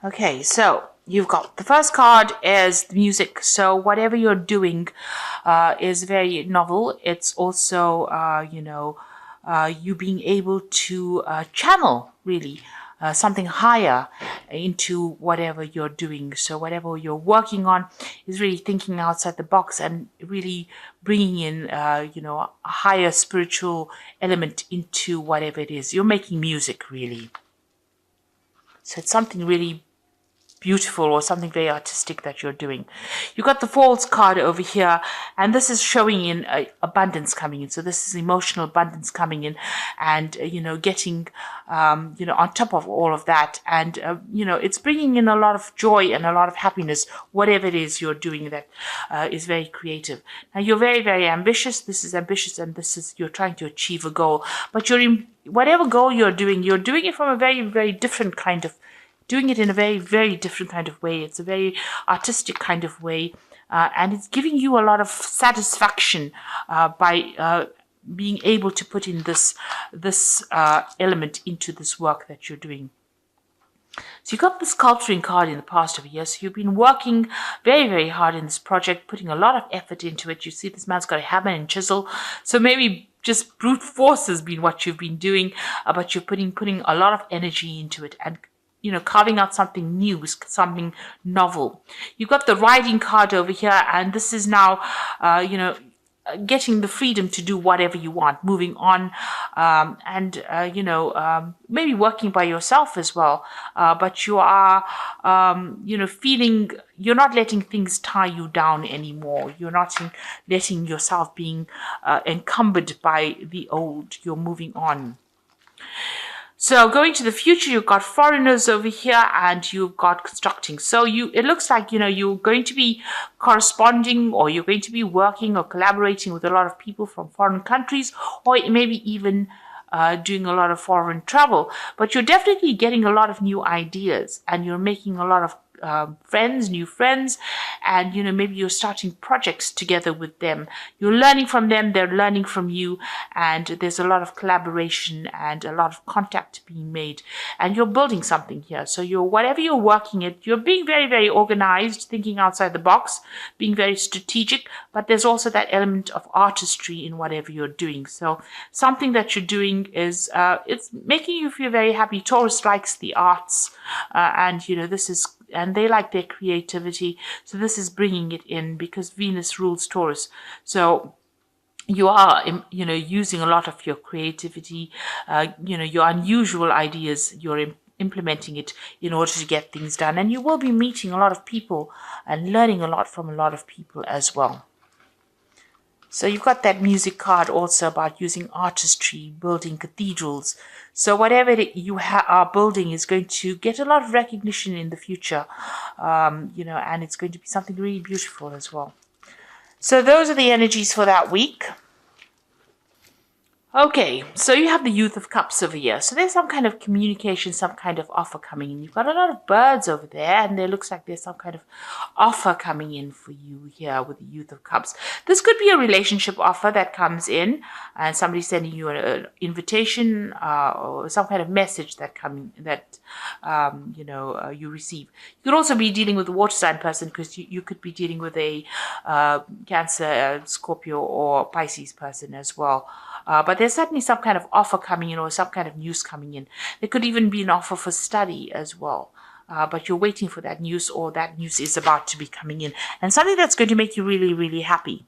Okay, so you've got the first card is the music. So whatever you're doing is very novel. It's also, you being able to channel really something higher into whatever you're doing. So whatever you're working on is really thinking outside the box and really bringing in, a higher spiritual element into whatever it is. You're making music really. So it's something really beautiful or something very artistic that you're doing. You got the Falls card over here, and this is showing in abundance coming in. So this is emotional abundance coming in, and getting on top of all of that, and it's bringing in a lot of joy and a lot of happiness, whatever it is you're doing that is very creative. Now you're very, very ambitious. This is ambitious, and this is you're trying to achieve a goal, but whatever goal you're doing it from a very, very different kind of doing it in a very, very different kind of way. It's a very artistic kind of way, and it's giving you a lot of satisfaction by being able to put in this element into this work that you're doing. So you got the sculpturing card in the past over here. So you've been working very, very hard in this project, putting a lot of effort into it. You see this man's got a hammer and chisel. So maybe just brute force has been what you've been doing, but you're putting a lot of energy into it and carving out something new, something novel. You've got the riding card over here, and this is now, getting the freedom to do whatever you want, moving on, and maybe working by yourself as well. But you are, feeling you're not letting things tie you down anymore. You're not letting yourself being encumbered by the old. You're moving on. So going to the future, you've got foreigners over here and you've got constructing. So it looks like, you're going to be corresponding or you're going to be working or collaborating with a lot of people from foreign countries, or maybe even doing a lot of foreign travel. But you're definitely getting a lot of new ideas and you're making a lot of new friends, and maybe you're starting projects together with them. You're learning from them, they're learning from you, and there's a lot of collaboration and a lot of contact being made, and you're building something here. So whatever you're working at, you're being very, very organized, thinking outside the box, being very strategic, but there's also that element of artistry in whatever you're doing. So something that you're doing is it's making you feel very happy. Taurus likes the arts, and they like their creativity. So this is bringing it in because Venus rules Taurus. So you are, using a lot of your creativity, your unusual ideas, you're implementing it in order to get things done. And you will be meeting a lot of people and learning a lot from a lot of people as well. So you've got that music card also about using artistry, building cathedrals. So whatever you are building is going to get a lot of recognition in the future, and it's going to be something really beautiful as well. So those are the energies for that week. Okay, so you have the Youth of Cups over here. So there's some kind of communication, some kind of offer coming in. You've got a lot of birds over there, and there looks like there's some kind of offer coming in for you here with the Youth of Cups. This could be a relationship offer that comes in, and somebody's sending you an invitation or some kind of message you receive. You could also be dealing with a water sign person because you could be dealing with a Cancer, Scorpio, or Pisces person as well. But there's certainly some kind of offer coming in or some kind of news coming in. There could even be an offer for study as well. But you're waiting for that news, or that news is about to be coming in. And something that's going to make you really, really happy.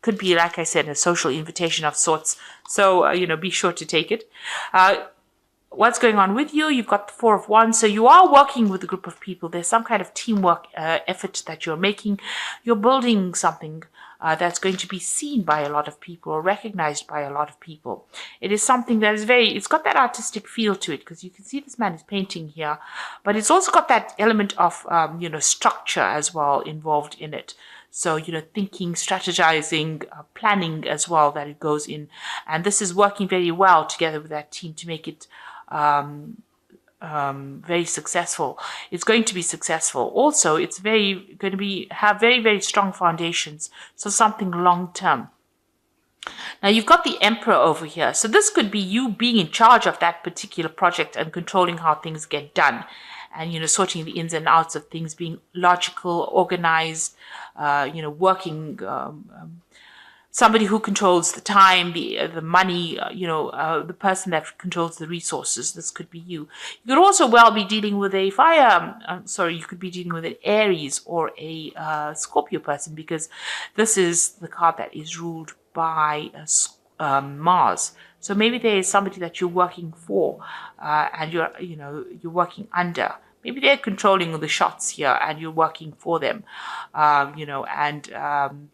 Could be, like I said, a social invitation of sorts. So, be sure to take it. What's going on with you? You've got the Four of Wands. So you are working with a group of people. There's some kind of teamwork effort that you're making. You're building something that's going to be seen by a lot of people or recognized by a lot of people. It is something that is it's got that artistic feel to it, because you can see this man is painting here, but it's also got that element of, structure as well involved in it. So, thinking, strategizing, planning as well that it goes in. And this is working very well together with that team to make it very successful. It's going to be successful. Also, it's have very, very strong foundations. So something long term. Now you've got the Emperor over here. So this could be you being in charge of that particular project and controlling how things get done. and, sorting the ins and outs of things, being logical, organized, working, somebody who controls the time, the money, the person that controls the resources. This could be you. You could also well be dealing with a you could be dealing with an Aries or a Scorpio person, because this is the card that is ruled by Mars. So maybe there is somebody that you're working for, and you're working under. Maybe they're controlling the shots here and you're working for them, and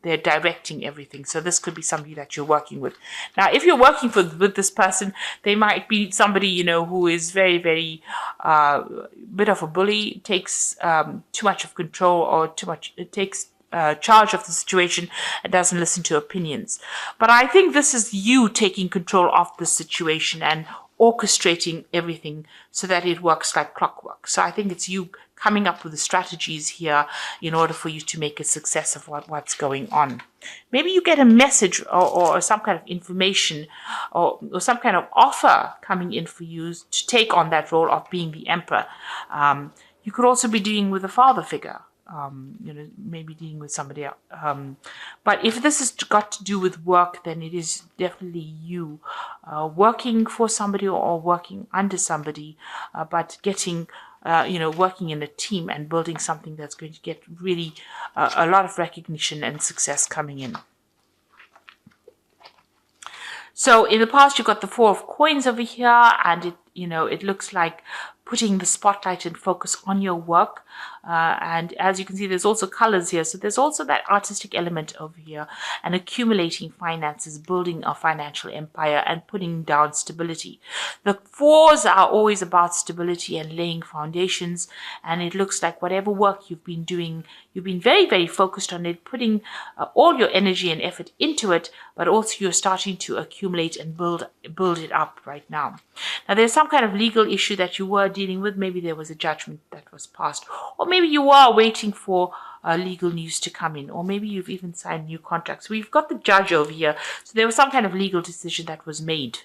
they're directing everything. So this could be somebody that you're working with. Now, if you're working with this person, they might be somebody, who is very, very bit of a bully, takes too much of control, or takes charge of the situation and doesn't listen to opinions. But I think this is you taking control of the situation and orchestrating everything so that it works like clockwork. So I think it's you coming up with the strategies here in order for you to make a success of what's going on. Maybe you get a message or some kind of information or some kind of offer coming in for you to take on that role of being the emperor. You could also be dealing with a father figure. Maybe dealing with somebody else. But if this has got to do with work, then it is definitely you working for somebody or working under somebody, but getting, working in a team and building something that's going to get really a lot of recognition and success coming in. So in the past, you've got the Four of Coins over here, and it looks like putting the spotlight and focus on your work. And as you can see, there's also colors here. So there's also that artistic element over here, and accumulating finances, building a financial empire, and putting down stability. The fours are always about stability and laying foundations. And it looks like whatever work you've been doing, you've been very, very focused on it, putting all your energy and effort into it, but also you're starting to accumulate and build it up right now. Now, there's some kind of legal issue that you were dealing with. Maybe there was a judgment that was passed, or maybe you are waiting for legal news to come in, or maybe you've even signed new contracts. We've got the Judge over here, so there was some kind of legal decision that was made.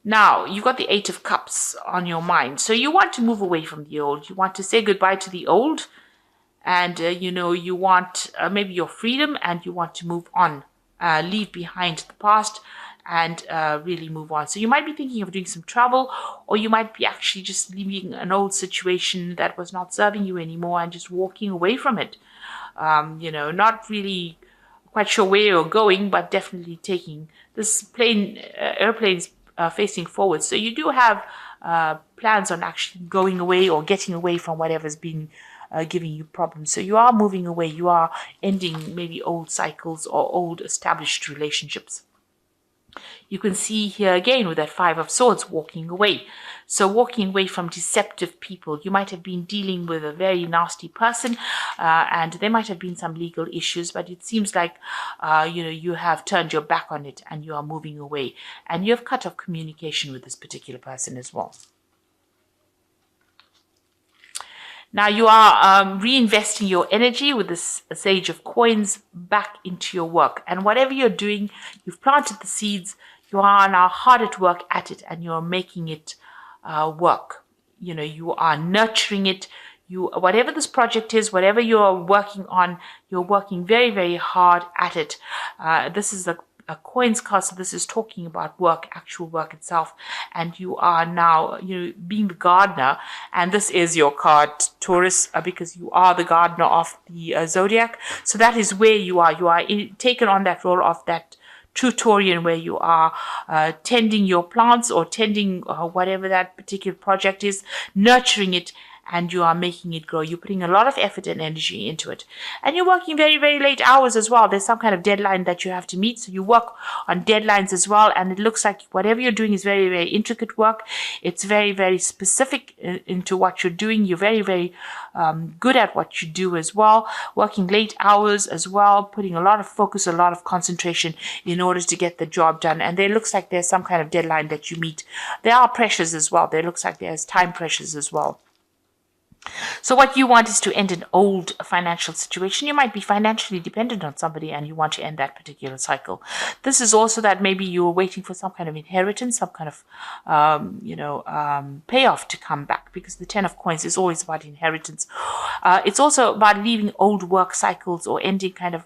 Now, you've got the Eight of Cups on your mind, so you want to move away from the old. You want to say goodbye to the old, and you want maybe your freedom, and you want to move on, leave behind the past, and really move on. So you might be thinking of doing some travel, or you might be actually just leaving an old situation that was not serving you anymore and just walking away from it. Not really quite sure where you're going, but definitely taking this airplane's facing forward. So you do have plans on actually going away or getting away from whatever's been giving you problems. So you are moving away. You are ending maybe old cycles or old established relationships. You can see here again with that Five of Swords, walking away. So walking away from deceptive people. You might have been dealing with a very nasty person, and there might have been some legal issues, but it seems like, you have turned your back on it and you are moving away. And you have cut off communication with this particular person as well. Now you are reinvesting your energy with this Sage of Coins back into your work. And whatever you're doing, you've planted the seeds, you are now hard at work at it, and you're making it work. You are nurturing it. Whatever this project is, whatever you're working on, you're working very, very hard at it. This is a coins card, so this is talking about work, actual work itself, and you are now being the gardener, and this is your card, Taurus, because you are the gardener of the zodiac. So that is where you are taken on that role of that true Taurian, where you are tending your plants or tending whatever that particular project is, nurturing it, and you are making it grow. You're putting a lot of effort and energy into it. And you're working very, very late hours as well. There's some kind of deadline that you have to meet. So you work on deadlines as well. And it looks like whatever you're doing is very, very intricate work. It's very, very specific into what you're doing. You're very, very good at what you do as well. Working late hours as well. Putting a lot of focus, a lot of concentration in order to get the job done. And there looks like there's some kind of deadline that you meet. There are pressures as well. There looks like there's time pressures as well. So what you want is to end an old financial situation. You might be financially dependent on somebody and you want to end that particular cycle. This is also that maybe you're waiting for some kind of inheritance, some kind of, payoff to come back, because the Ten of Coins is always about inheritance. It's also about leaving old work cycles or ending kind of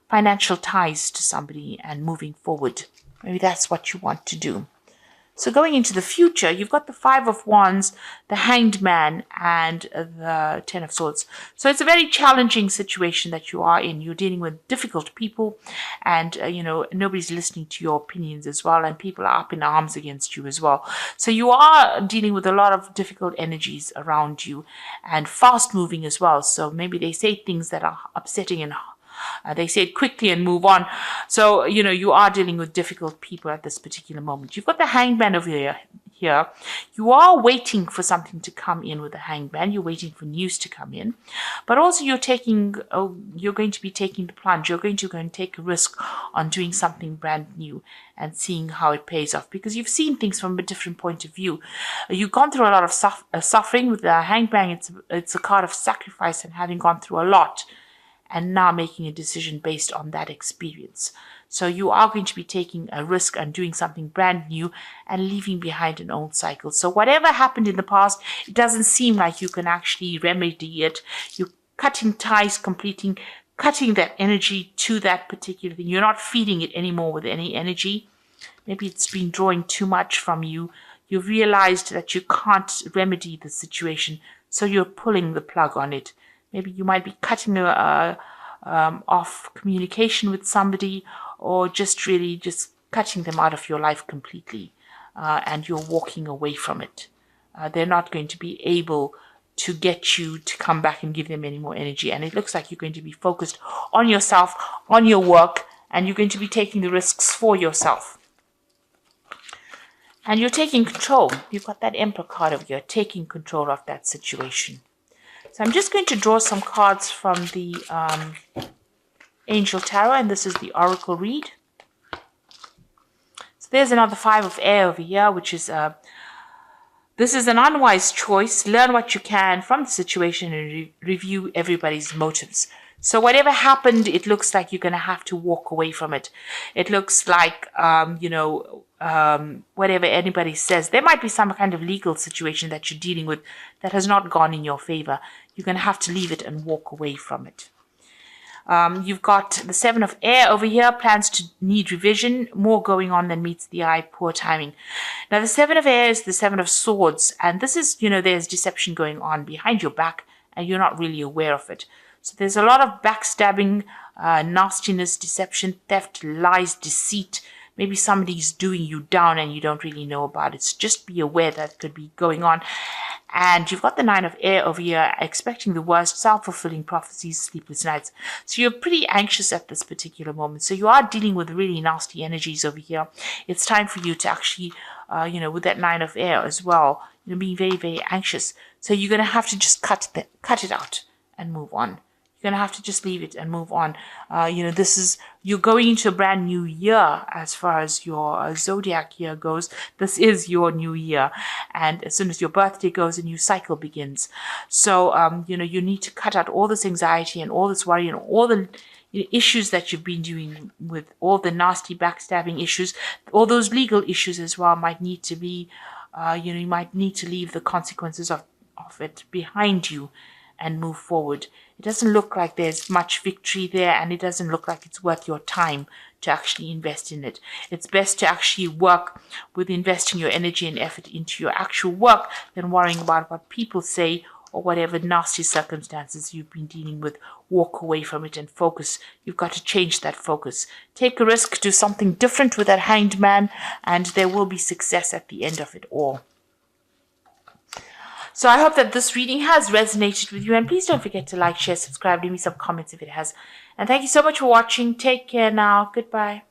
financial ties to somebody and moving forward. Maybe that's what you want to do. So going into the future, you've got the Five of Wands, the Hanged Man, and the Ten of Swords. So it's a very challenging situation that you are in. You're dealing with difficult people, and nobody's listening to your opinions as well, and people are up in arms against you as well. So you are dealing with a lot of difficult energies around you, and fast moving as well. So maybe they say things that are upsetting and they say it quickly and move on. So, you are dealing with difficult people at this particular moment. You've got the Hangman over here. You are waiting for something to come in with the Hangman. You're waiting for news to come in. But also you're going to be taking the plunge. You're going to take a risk on doing something brand new and seeing how it pays off, because you've seen things from a different point of view. You've gone through a lot of suffering. With the Hangman, it's a card of sacrifice and having gone through a lot, and now making a decision based on that experience. So you are going to be taking a risk and doing something brand new and leaving behind an old cycle. So whatever happened in the past, it doesn't seem like you can actually remedy it. You're cutting ties, cutting that energy to that particular thing. You're not feeding it anymore with any energy. Maybe it's been drawing too much from you. You've realized that you can't remedy the situation, so you're pulling the plug on it. Maybe you might be cutting off communication with somebody, or just cutting them out of your life completely, and you're walking away from it. They're not going to be able to get you to come back and give them any more energy. And it looks like you're going to be focused on yourself, on your work, and you're going to be taking the risks for yourself. And you're taking control. You've got that Emperor card over here, taking control of that situation. So I'm just going to draw some cards from the Angel Tarot, and this is the Oracle read. So there's another Five of Air over here, which is this is an unwise choice. Learn what you can from the situation and review everybody's motives. So whatever happened, it looks like you're going to have to walk away from it. It looks like, whatever anybody says, there might be some kind of legal situation that you're dealing with that has not gone in your favor. You're going to have to leave it and walk away from it. You've got the Seven of Air over here, plans to need revision, more going on than meets the eye, poor timing. Now, the Seven of Air is the Seven of Swords, and this is, there's deception going on behind your back, and you're not really aware of it. So there's a lot of backstabbing, nastiness, deception, theft, lies, deceit. Maybe somebody's doing you down and you don't really know about it. So just be aware that could be going on. And you've got the Nine of Air over here, expecting the worst, self-fulfilling prophecies, sleepless nights. So you're pretty anxious at this particular moment. So you are dealing with really nasty energies over here. It's time for you to actually, with that Nine of Air as well, being very, very anxious. So you're going to have to just cut it out and move on. You're going to have to just leave it and move on. You're going into a brand new year as far as your zodiac year goes. This is your new year. And as soon as your birthday goes, a new cycle begins. So, you need to cut out all this anxiety and all this worry and all the issues that you've been doing with all the nasty backstabbing issues. All those legal issues as well might need to be, you might need to leave the consequences of it behind you and move forward. It doesn't look like there's much victory there, and it doesn't look like it's worth your time to actually invest in it. It's best to actually work with investing your energy and effort into your actual work than worrying about what people say or whatever nasty circumstances you've been dealing with. Walk away from it and focus. You've got to change that focus. Take a risk, do something different with that Hanged Man, and there will be success at the end of it all. So I hope that this reading has resonated with you, and please don't forget to like, share, subscribe, leave me some comments if it has. And thank you so much for watching. Take care now. Goodbye.